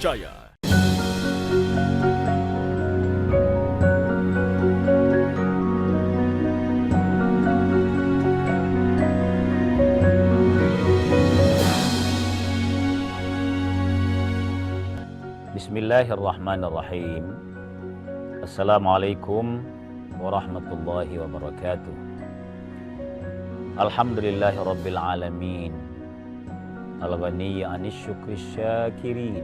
terpercaya. Bismillahirrahmanirrahim. Assalamualaikum warahmatullahi wabarakatuh. Alhamdulillahi rabbil alamin. Al-ghaniyya 'anil syukri syakirin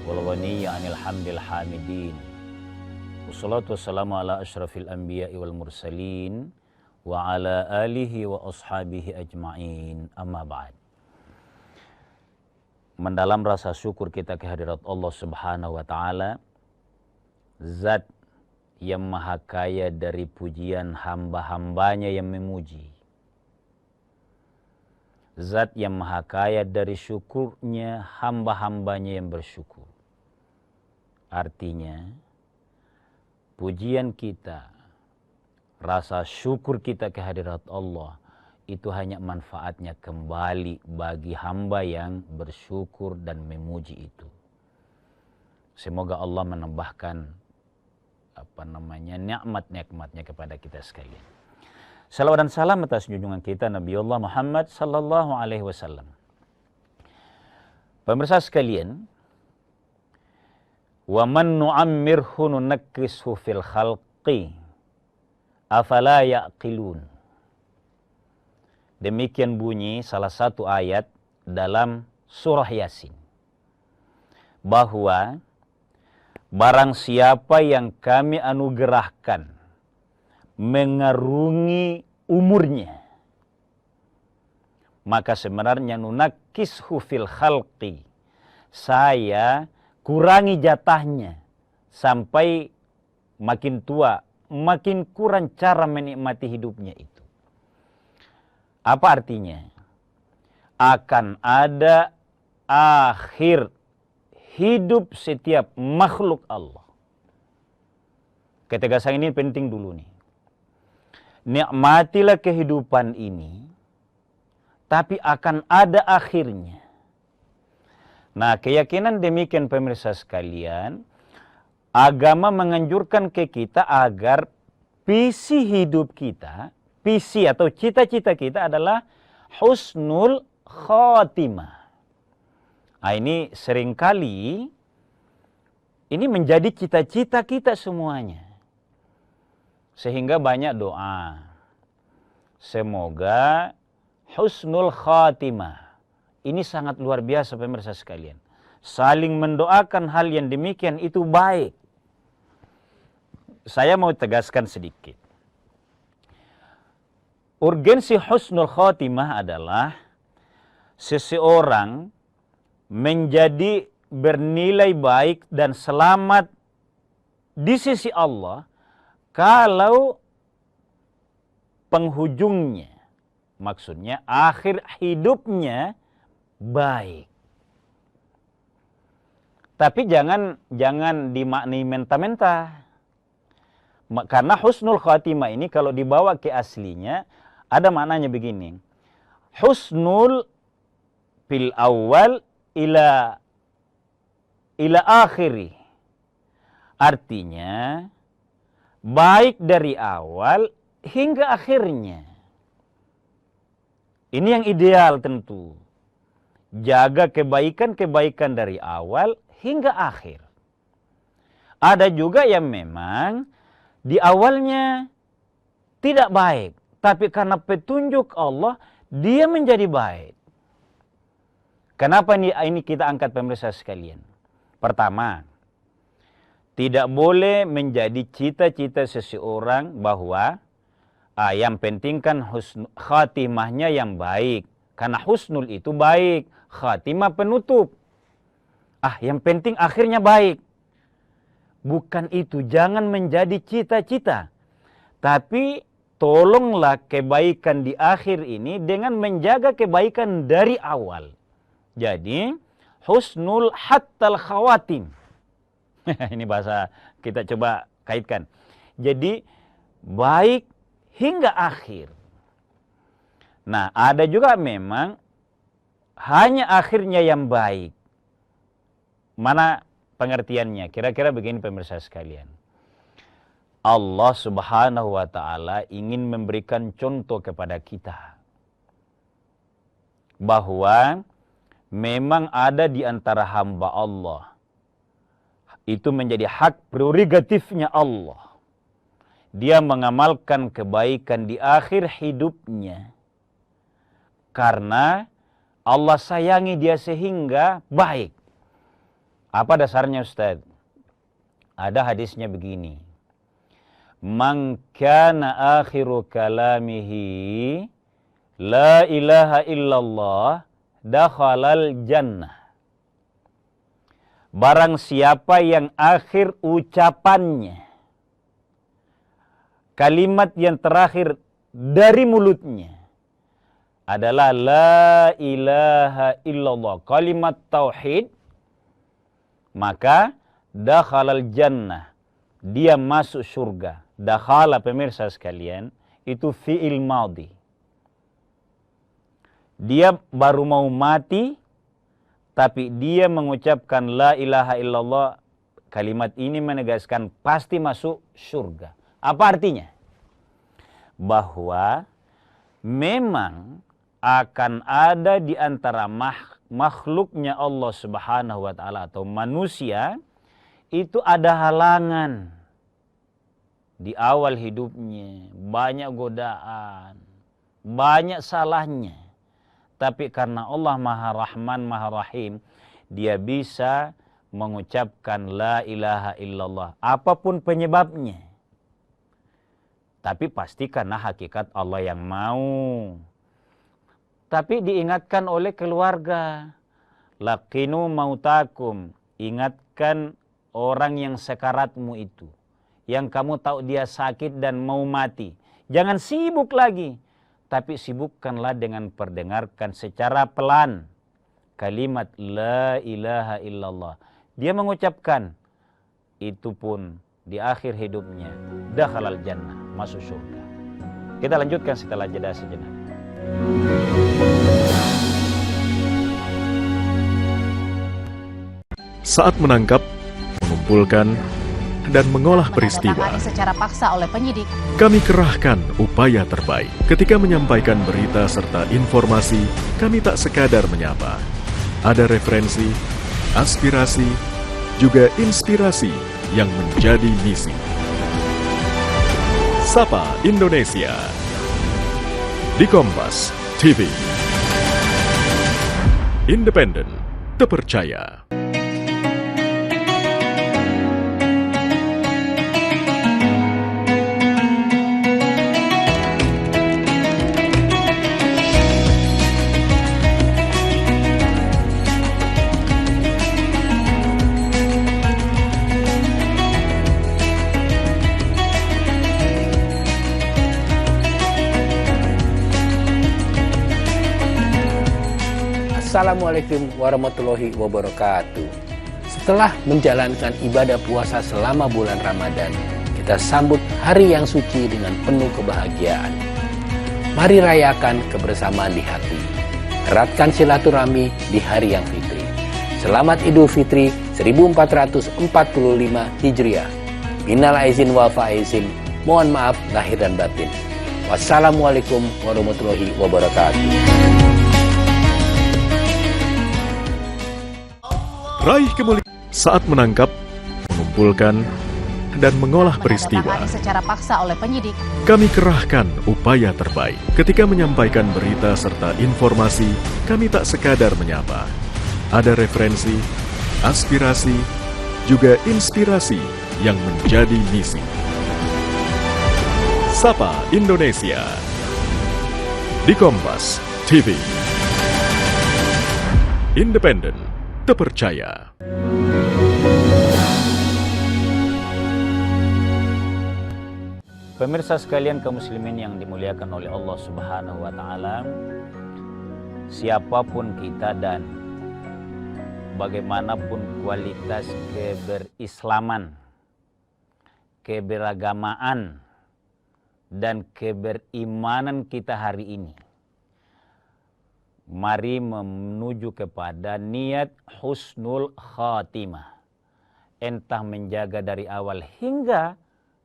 wal ghaniyya 'anil hamdil hamidin. Wassalatu wassalamu ala asyrafil anbiya'i wal mursalin wa ala alihi wa ashabihi ajma'in. Amma ba'd. Mendalam rasa syukur kita kehadirat Allah Subhanahu wa Ta'ala, Zat yang maha kaya dari pujian hamba-hambanya yang memuji, Zat yang maha kaya dari syukurnya hamba-hambanya yang bersyukur. Artinya, pujian kita, rasa syukur kita kehadirat Allah, itu hanya manfaatnya kembali bagi hamba yang bersyukur dan memuji itu. Semoga Allah menambahkan nikmat-nikmatnya kepada kita sekalian. Salawat dan salam atas junjungan kita Nabi Allah Muhammad sallallahu alaihi wasallam. Pemirsa sekalian, wa man nu'ammirhu nunakkishu fil khalqi afala ya'qilun. Demikian bunyi salah satu ayat dalam surah Yasin, bahwa barang siapa yang kami anugerahkan mengarungi umurnya, maka sebenarnya nunakkishu fil khalqi, saya kurangi jatahnya sampai makin tua, makin kurang cara menikmati hidupnya itu. Apa artinya? Akan ada akhir hidup setiap makhluk Allah. Ketegasan ini penting dulu nih. Nikmatilah kehidupan ini, tapi akan ada akhirnya. Nah, keyakinan demikian pemirsa sekalian, agama menganjurkan ke kita agar visi hidup kita, visi atau cita-cita kita adalah husnul khotimah. Nah, ini seringkali ini menjadi cita-cita kita semuanya. Sehingga banyak doa. Semoga husnul khotimah. Ini sangat luar biasa pemirsa sekalian. Saling mendoakan hal yang demikian itu baik. Saya mau tegaskan sedikit. Urgensi husnul khotimah adalah seseorang menjadi bernilai baik dan selamat di sisi Allah kalau penghujungnya, maksudnya akhir hidupnya baik. Tapi jangan dimaknai mentah-mentah. Karena husnul khotimah ini kalau dibawa ke aslinya, ada maknanya begini. Husnul fil awal ila akhiri. Artinya, baik dari awal hingga akhirnya. Ini yang ideal tentu. Jaga kebaikan-kebaikan dari awal hingga akhir. Ada juga yang memang di awalnya tidak baik, tapi karena petunjuk Allah, dia menjadi baik. Kenapa ini kita angkat pemirsa sekalian? Pertama, tidak boleh menjadi cita-cita seseorang bahwa yang penting kan khatimahnya yang baik. Karena husnul itu baik, khatimah penutup. Yang penting akhirnya baik. Bukan itu, jangan menjadi cita-cita. Tapi tolonglah kebaikan di akhir ini dengan menjaga kebaikan dari awal. Jadi, husnul hattal khawatim. Ini bahasa kita coba kaitkan. Jadi, baik hingga akhir. Nah, ada juga memang hanya akhirnya yang baik. Mana pengertiannya? Kira-kira begini pemirsa sekalian. Allah Subhanahu wa ta'ala ingin memberikan contoh kepada kita bahwa memang ada di antara hamba Allah, itu menjadi hak prerogatifnya Allah, dia mengamalkan kebaikan di akhir hidupnya karena Allah sayangi dia sehingga baik. Apa dasarnya Ustaz? Ada hadisnya begini. Man kana akhiru kalamihi la ilaha illallah dakhalal jannah. Barang siapa yang akhir ucapannya, kalimat yang terakhir dari mulutnya adalah la ilaha illallah, kalimat tauhid, maka dakhalal jannah, dia masuk surga. Dakhala pemirsa sekalian, itu fi'il madhi. Dia baru mau mati, tapi dia mengucapkan la ilaha illallah. Kalimat ini menegaskan pasti masuk surga. Apa artinya? Bahwa memang akan ada di antara makhluknya Allah Subhanahu wa ta'ala atau manusia, itu ada halangan di awal hidupnya, banyak godaan, banyak salahnya. Tapi karena Allah Maha Rahman, Maha Rahim, dia bisa mengucapkan la ilaha illallah, apapun penyebabnya. Tapi pasti karena hakikat Allah yang mau. Tapi diingatkan oleh keluarga, laqinu mautakum, ingatkan orang yang sekaratmu itu, yang kamu tahu dia sakit dan mau mati. Jangan sibuk lagi, tapi sibukkanlah dengan perdengarkan secara pelan kalimat la ilaha illallah. Dia mengucapkan, itu pun di akhir hidupnya dakhalal jannah, masuk surga. Kita lanjutkan setelah jeda sejenak. Saat menangkap, mengumpulkan, dan mengolah peristiwa, secara paksa oleh penyidik. Kami kerahkan upaya terbaik. Ketika menyampaikan berita serta informasi, kami tak sekadar menyapa. Ada referensi, aspirasi, juga inspirasi yang menjadi misi. Sapa Indonesia di Kompas TV. Independen, terpercaya. Assalamualaikum warahmatullahi wabarakatuh. Setelah menjalankan ibadah puasa selama bulan Ramadan, kita sambut hari yang suci dengan penuh kebahagiaan. Mari rayakan kebersamaan di hati. Eratkan silaturahmi di hari yang fitri. Selamat Idul Fitri 1445 Hijriah. Minal aizin wal faizin. Mohon maaf lahir dan batin. Wassalamualaikum warahmatullahi wabarakatuh. Raih kemuliaan saat menangkap, mengumpulkan, dan mengolah peristiwa. Secara paksa oleh penyidik. Kami kerahkan upaya terbaik. Ketika menyampaikan berita serta informasi, kami tak sekadar menyapa. Ada referensi, aspirasi, juga inspirasi yang menjadi misi. Sapa Indonesia di Kompas TV. Independen, terpercaya. Pemirsa sekalian kaum muslimin yang dimuliakan oleh Allah Subhanahu wa ta'ala, siapapun kita dan bagaimanapun kualitas keberislaman, keberagamaan, dan keberimanan kita hari ini, mari menuju kepada niat husnul khatimah. Entah menjaga dari awal hingga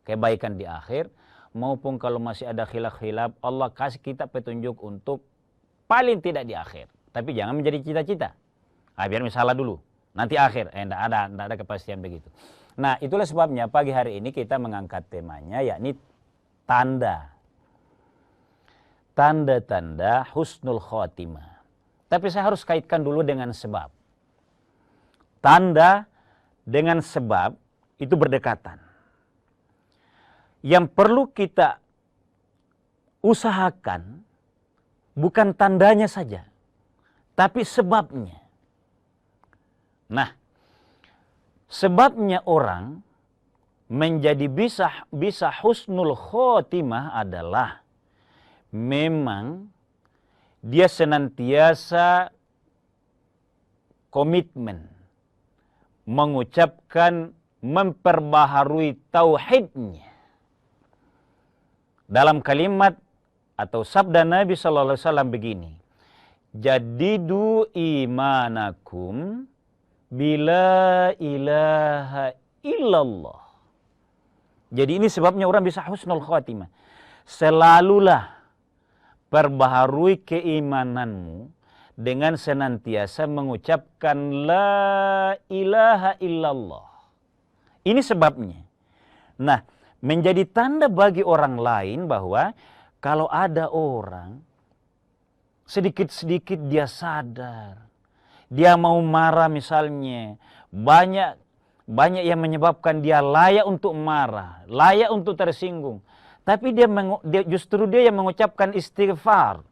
kebaikan di akhir, maupun kalau masih ada khilaf-khilaf, Allah kasih kita petunjuk untuk paling tidak di akhir. Tapi jangan menjadi cita-cita. Biar misalnya dulu, nanti akhir. Tidak ada kepastian begitu. Nah, itulah sebabnya pagi hari ini kita mengangkat temanya, yakni tanda. Tanda-tanda husnul khatimah. Tapi saya harus kaitkan dulu dengan sebab. Tanda dengan sebab itu berdekatan. Yang perlu kita usahakan bukan tandanya saja, tapi sebabnya. Nah, sebabnya orang menjadi bisa husnul khotimah adalah memang dia senantiasa komitmen mengucapkan, memperbaharui tauhidnya. Dalam kalimat atau sabda Nabi SAW begini, jadidu imanakum bila ilaha illallah. Jadi ini sebabnya orang bisa husnul khatimah. Selalulah perbaharui keimananmu dengan senantiasa mengucapkan la ilaha illallah. Ini sebabnya. Nah, menjadi tanda bagi orang lain bahwa kalau ada orang sedikit-sedikit dia sadar, dia mau marah misalnya, banyak yang menyebabkan dia layak untuk marah, layak untuk tersinggung. Tapi justru dia yang mengucapkan istighfar.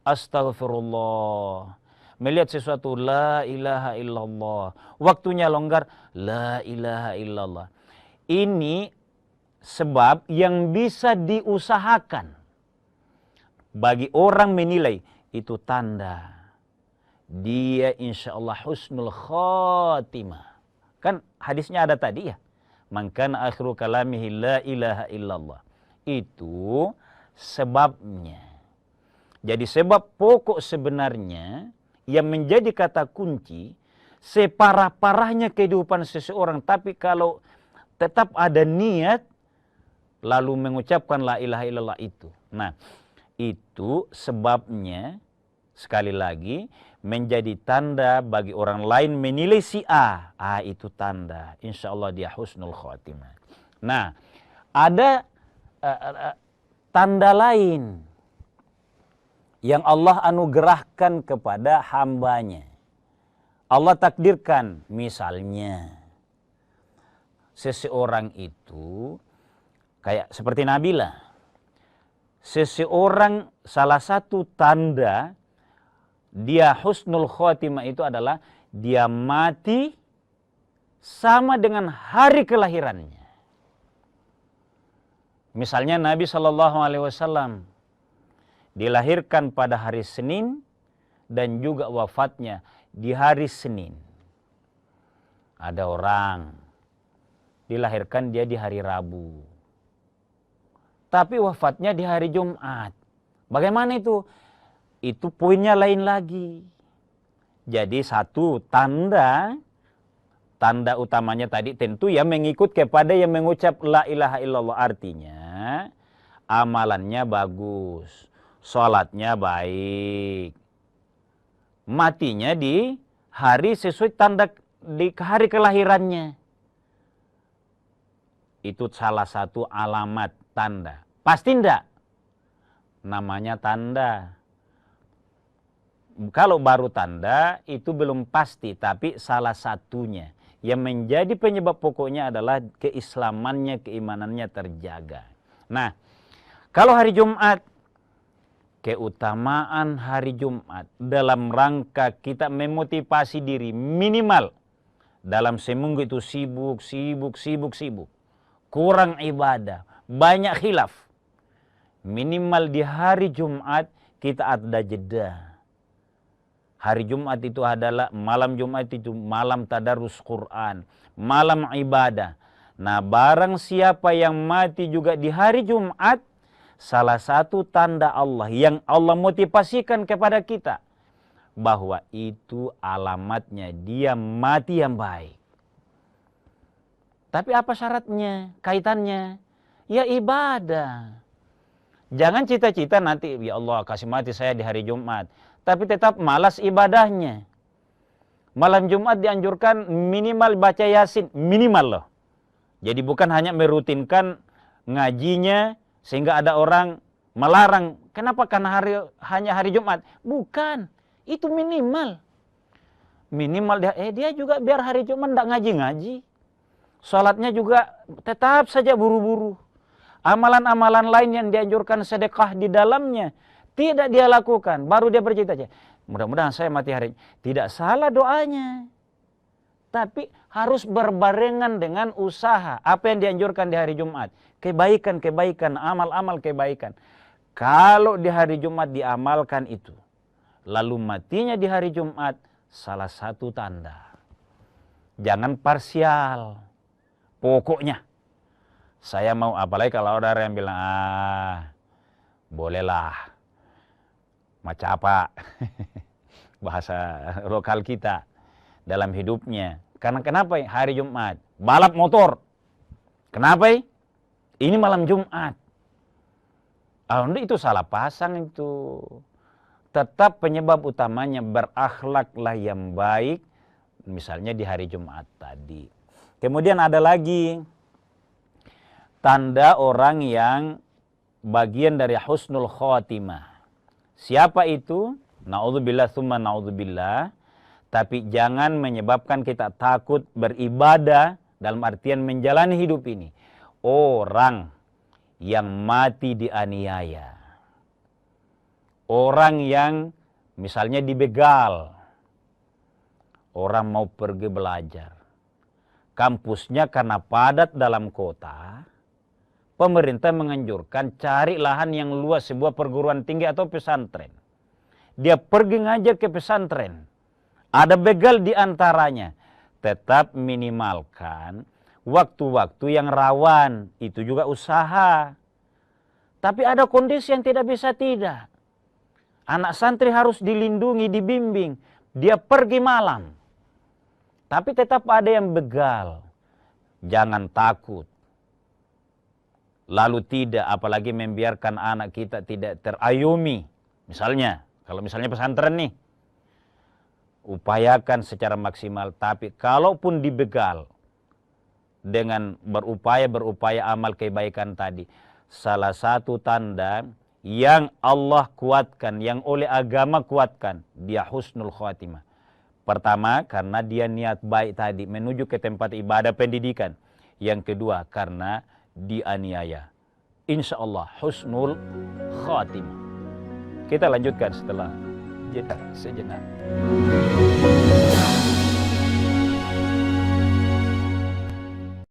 Astaghfirullah. Melihat sesuatu, la ilaha illallah. Waktunya longgar, la ilaha illallah. Ini sebab yang bisa diusahakan. Bagi orang menilai, itu tanda. Dia insya Allah husnul khatimah. Kan hadisnya ada tadi ya. Man kana akhiru kalamihi la ilaha illallah. Itu sebabnya. Jadi sebab pokok sebenarnya yang menjadi kata kunci separah-parahnya kehidupan seseorang. Tapi kalau tetap ada niat lalu mengucapkan la ilaha illallah itu. Nah, itu sebabnya sekali lagi menjadi tanda bagi orang lain menilai si A. Itu tanda. Insya Allah dia husnul khatimah. Nah, ada tanda lain yang Allah anugerahkan kepada hambanya. Allah takdirkan misalnya seseorang itu kayak seperti Nabila. Seseorang salah satu tanda dia husnul khotimah itu adalah dia mati sama dengan hari kelahirannya. Misalnya Nabi SAW dilahirkan pada hari Senin dan juga wafatnya di hari Senin. Ada orang dilahirkan dia di hari Rabu, tapi wafatnya di hari Jumat. Bagaimana itu? Itu poinnya lain lagi. Jadi satu tanda utamanya tadi tentu ya mengikut kepada yang mengucap la ilaha illallah, artinya amalannya bagus, sholatnya baik, matinya di hari sesuai tanda di hari kelahirannya. Itu salah satu alamat tanda. Pasti enggak? Namanya tanda. Kalau baru tanda itu belum pasti, tapi salah satunya. Yang menjadi penyebab pokoknya adalah keislamannya, keimanannya terjaga. Nah, kalau hari Jumat, keutamaan hari Jumat dalam rangka kita memotivasi diri minimal dalam seminggu itu sibuk. Kurang ibadah, banyak khilaf. Minimal di hari Jumat kita ada jeda. Hari Jumat itu adalah, malam Jumat itu malam tadarus Quran, malam ibadah. Nah, barang siapa yang mati juga di hari Jumat, salah satu tanda Allah yang Allah motivasikan kepada kita. bahwa itu alamatnya dia mati yang baik. Tapi apa syaratnya, kaitannya? Ya ibadah. Jangan cita-cita nanti, ya Allah kasih mati saya di hari Jumat. Tapi tetap malas ibadahnya. Malam Jumat dianjurkan minimal baca Yasin, minimal loh. Jadi bukan hanya merutinkan ngajinya sehingga ada orang melarang. Kenapa? Karena hanya hari Jumat. Bukan, itu minimal. Minimal dia juga biar hari Jumat enggak ngaji-ngaji. Salatnya juga tetap saja buru-buru. Amalan-amalan lain yang dianjurkan sedekah di dalamnya tidak dia lakukan. Baru dia bercita-cita, mudah-mudahan saya mati hari ini. Tidak salah doanya. Tapi harus berbarengan dengan usaha. Apa yang dianjurkan di hari Jumat. Kebaikan-kebaikan, amal-amal kebaikan. Kalau di hari Jumat diamalkan itu, lalu matinya di hari Jumat, salah satu tanda. Jangan parsial. Pokoknya, saya mau, apalagi kalau ada yang bilang, bolehlah, macapa, bahasa lokal kita dalam hidupnya. Karena kenapa hari Jumat? Balap motor. Kenapa? Ini malam Jumat. Itu salah pasang itu. Tetap penyebab utamanya berakhlaklah yang baik, misalnya di hari Jumat tadi. Kemudian ada lagi tanda orang yang bagian dari husnul khotimah. Siapa itu? Na'udzubillah tsumma na'udzubillah. Tapi jangan menyebabkan kita takut beribadah dalam artian menjalani hidup ini. Orang yang mati dianiaya. Orang yang misalnya dibegal. Orang mau pergi belajar. Kampusnya karena padat dalam kota, pemerintah menganjurkan cari lahan yang luas, sebuah perguruan tinggi atau pesantren. Dia pergi ngajar ke pesantren. Ada begal di antaranya. Tetap minimalkan waktu-waktu yang rawan. Itu juga usaha. Tapi ada kondisi yang tidak bisa tidak. Anak santri harus dilindungi, dibimbing. Dia pergi malam. Tapi tetap ada yang begal. Jangan takut. Lalu tidak, apalagi membiarkan anak kita tidak terayumi. Misalnya, kalau misalnya pesantren nih. Upayakan secara maksimal. Tapi kalaupun dibegal. Dengan berupaya amal kebaikan tadi. Salah satu tanda yang Allah kuatkan, yang oleh agama kuatkan. Dia husnul khatimah. Pertama, karena dia niat baik tadi, menuju ke tempat ibadah pendidikan. Yang kedua, karena dianiaya. Insya Allah, husnul khatimah. Kita lanjutkan setelah jeda sejenak.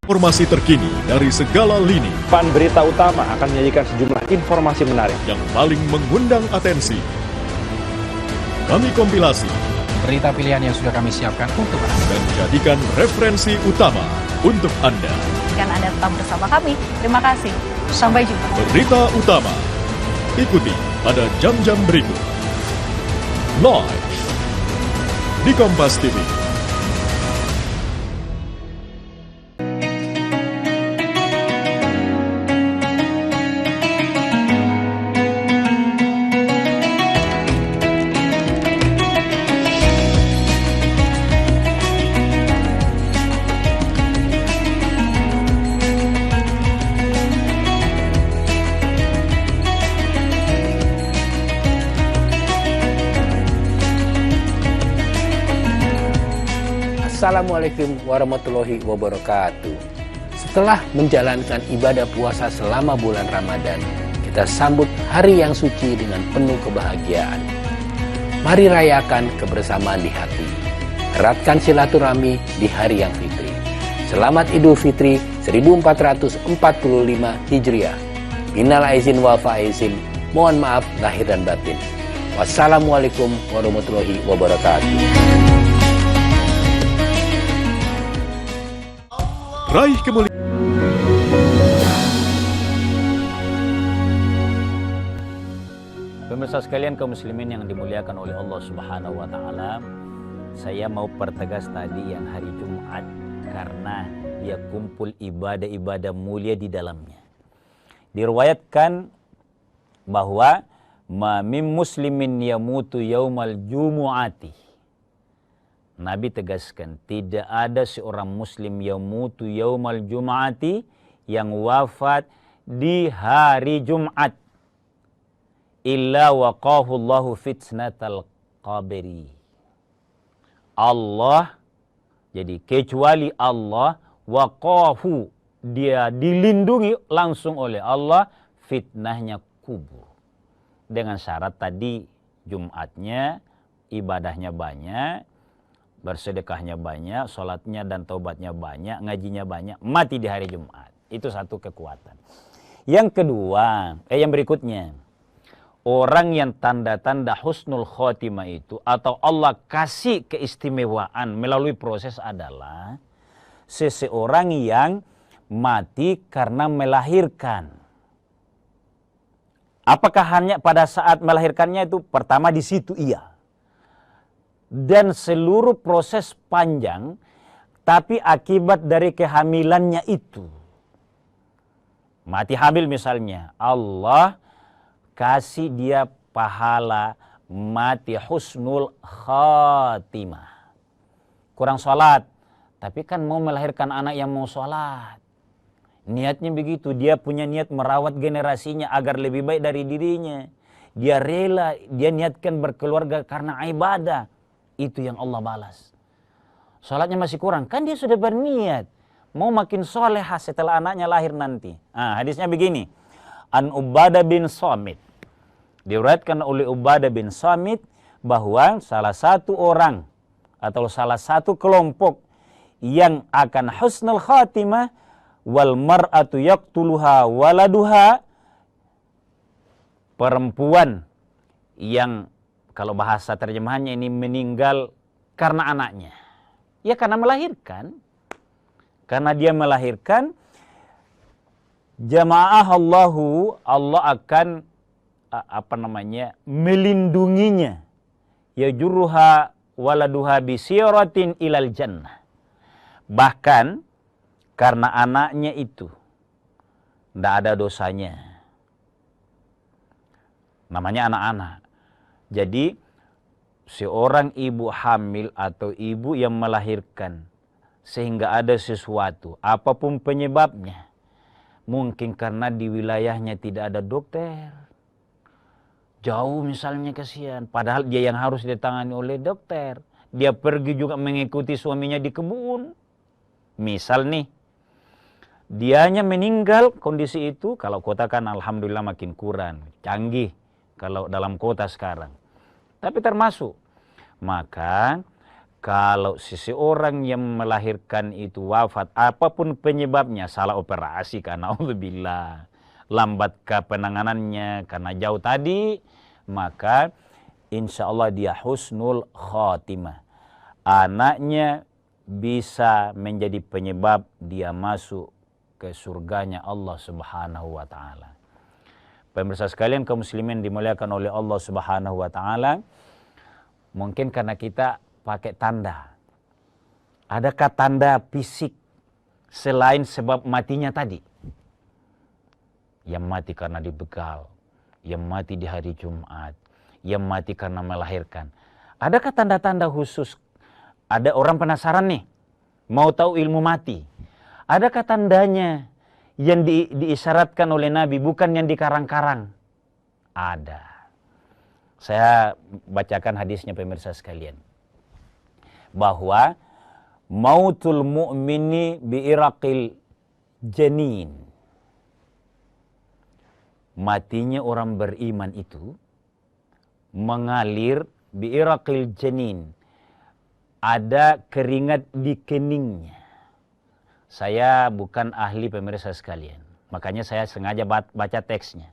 Informasi terkini dari segala lini Pan Berita Utama akan menyajikan sejumlah informasi menarik yang paling mengundang atensi. Kami kompilasi berita pilihan yang sudah kami siapkan untuk Anda dan jadikan referensi utama untuk Anda. Dan Anda tetap bersama kami. Terima kasih. Sampai jumpa. Berita utama. Ikuti pada jam-jam berikut. Live di Kompas TV. Assalamualaikum warahmatullahi wabarakatuh. Setelah menjalankan ibadah puasa selama bulan Ramadan, kita sambut hari yang suci dengan penuh kebahagiaan. Mari rayakan kebersamaan di hati. Eratkan silaturahmi di hari yang fitri. Selamat Idul Fitri 1445 Hijriah. Minal aizin wal faizin. Mohon maaf lahir dan batin. Wassalamualaikum warahmatullahi wabarakatuh. Raih kemuliaan. Pemirsa Pemirsa sekalian kaum muslimin yang dimuliakan oleh Allah Subhanahu wa taala, saya mau pertegas tadi yang hari Jumat karena dia kumpul ibadah-ibadah mulia di dalamnya. Diriwayatkan bahwa ma min muslimin yamutu yaumal jumu'ati. Nabi tegaskan, tidak ada seorang muslim yamutu yaumal jumu'ati yang wafat di hari Jumat illa waqahu Allahu fitnatal qabri. Allah, jadi kecuali Allah, waqahu, dia dilindungi langsung oleh Allah fitnahnya kubur. Dengan syarat tadi Jumatnya ibadahnya banyak, bersedekahnya banyak, sholatnya dan taubatnya banyak, ngajinya banyak, mati di hari Jumat. Itu satu kekuatan. Yang kedua, yang berikutnya, orang yang tanda-tanda husnul khotimah itu atau Allah kasih keistimewaan melalui proses adalah seseorang yang mati karena melahirkan. Apakah hanya pada saat melahirkannya itu? Pertama di situ iya. Dan seluruh proses panjang, tapi akibat dari kehamilannya itu. Mati hamil misalnya, Allah kasih dia pahala mati husnul khatimah. Kurang sholat, tapi kan mau melahirkan anak yang mau sholat. Niatnya begitu, dia punya niat merawat generasinya agar lebih baik dari dirinya. Dia rela, dia niatkan berkeluarga karena ibadah. Itu yang Allah balas. Sholatnya masih kurang, kan dia sudah berniat. Mau makin solehah setelah anaknya lahir nanti. Hadisnya begini. An Ubadah bin Samit. Diriwayatkan oleh Ubadah bin Samit bahwa salah satu orang atau salah satu kelompok yang akan husnul khatimah wal mar'atu yaqtuluha waladuha, perempuan yang kalau bahasa terjemahannya ini meninggal karena anaknya. Ya karena melahirkan. Karena dia melahirkan, jamaah Allah akan melindunginya. Yajurruha waladuha bisiratin ilal jannah. Bahkan karena anaknya itu tidak ada dosanya. Namanya anak-anak. Jadi seorang ibu hamil atau ibu yang melahirkan sehingga ada sesuatu, apapun penyebabnya. Mungkin karena di wilayahnya tidak ada dokter. Jauh misalnya kasihan, padahal dia yang harus ditangani oleh dokter. Dia pergi juga mengikuti suaminya di kebun. Misal nih, dianya meninggal kondisi itu, kalau kota kan alhamdulillah makin kurang, canggih kalau dalam kota sekarang. Tapi termasuk, maka kalau seseorang yang melahirkan itu wafat, apapun penyebabnya, salah operasi karena alhamdulillah, lambat ke penanganannya karena jauh tadi, maka insya Allah dia husnul khatimah. Anaknya bisa menjadi penyebab dia masuk ke surganya Allah Subhanahu wa taala. Pemirsa sekalian kaum muslimin dimuliakan oleh Allah Subhanahu wa taala, mungkin karena kita pakai tanda. Adakah tanda fisik selain sebab matinya tadi? Yang mati karena dibegal, yang mati di hari Jumat, yang mati karena melahirkan. Adakah tanda-tanda khusus? Ada orang penasaran nih, mau tahu ilmu mati. Adakah tandanya yang diisyaratkan oleh Nabi, bukan yang dikarang-karang? Ada. Saya bacakan hadisnya pemirsa sekalian. Bahwa mautul mu'mini bi'iraqil janin. Matinya orang beriman itu mengalir bi'iraqil janin. Ada keringat di keningnya. Saya bukan ahli pemirsa sekalian. Makanya saya sengaja baca teksnya.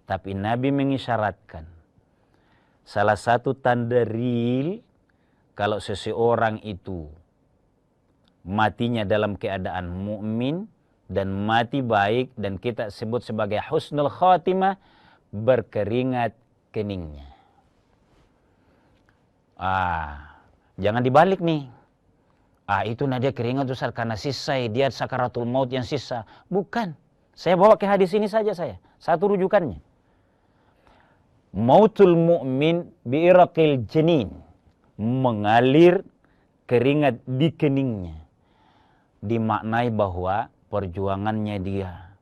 Tapi Nabi mengisyaratkan. Salah satu tanda real kalau seseorang itu matinya dalam keadaan mukmin dan mati baik dan kita sebut sebagai husnul khatimah, berkeringat keningnya. Jangan dibalik nih. Itu dia keringat Ustaz karena sisa, dia sakaratul maut yang sisa. Bukan. Saya bawa ke hadis ini saja satu rujukannya. Mautul mu'min bi'iraqil janin. Mengalir keringat di keningnya. Dimaknai bahwa perjuangannya dia.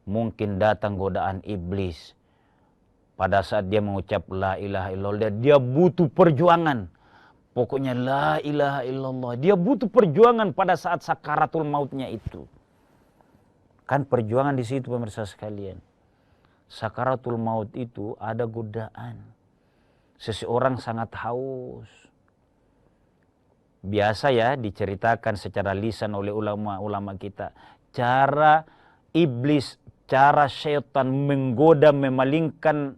Mungkin datang godaan iblis. Pada saat dia mengucap la ilaha illallah, dia butuh perjuangan. Pokoknya la ilaha illallah. Dia butuh perjuangan pada saat sakaratul mautnya itu. Kan perjuangan di situ pemirsa sekalian. Sakaratul maut itu ada godaan. Seseorang sangat haus. Biasa ya diceritakan secara lisan oleh ulama-ulama kita. Cara iblis, cara syaitan menggoda, memalingkan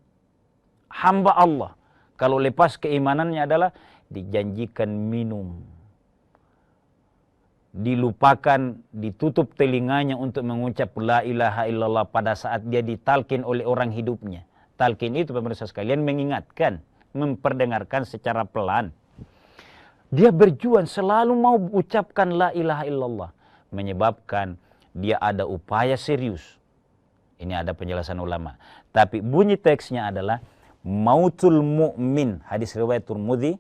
hamba Allah. Kalau lepas keimanannya adalah dijanjikan minum. Dilupakan, ditutup telinganya untuk mengucap la ilaha illallah pada saat dia ditalkin oleh orang hidupnya. Talkin itu pemirsa sekalian mengingatkan, memperdengarkan secara pelan. Dia berjuang selalu mau ucapkan la ilaha illallah. Menyebabkan dia ada upaya serius. Ini ada penjelasan ulama. Tapi bunyi teksnya adalah mautul mu'min. Hadis riwayat Tirmidzi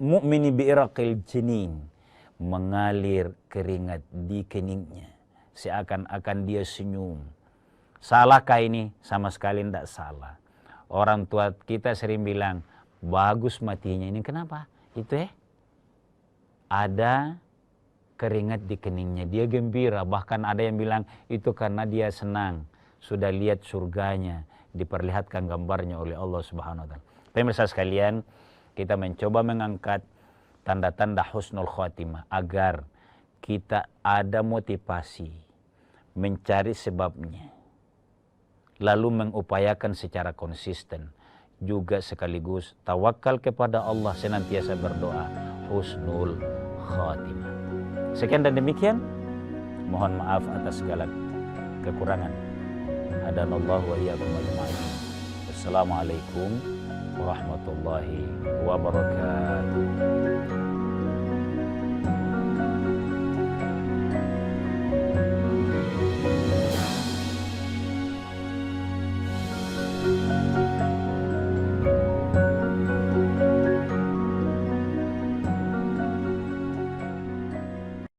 mu'mini bi'iraqil janin. Mengalir keringat di keningnya. Seakan-akan dia senyum. Salahkah ini? Sama sekali tidak salah. Orang tua kita sering bilang, bagus matinya ini. Kenapa? Itu ada keringat di keningnya. Dia gembira. Bahkan ada yang bilang, itu karena dia senang. Sudah lihat surganya. Diperlihatkan gambarnya oleh Allah Subhanahu wa ta'ala. Pemirsa sekalian, kita mencoba mengangkat tanda-tanda husnul khotimah agar kita ada motivasi mencari sebabnya, lalu mengupayakan secara konsisten, juga sekaligus tawakal kepada Allah, senantiasa berdoa husnul khotimah. Sekian dan demikian, mohon maaf atas segala kekurangan. Hadanallahu wa iyyakum ajma'in. Wassalamualaikum warahmatullahi wabarakatuh.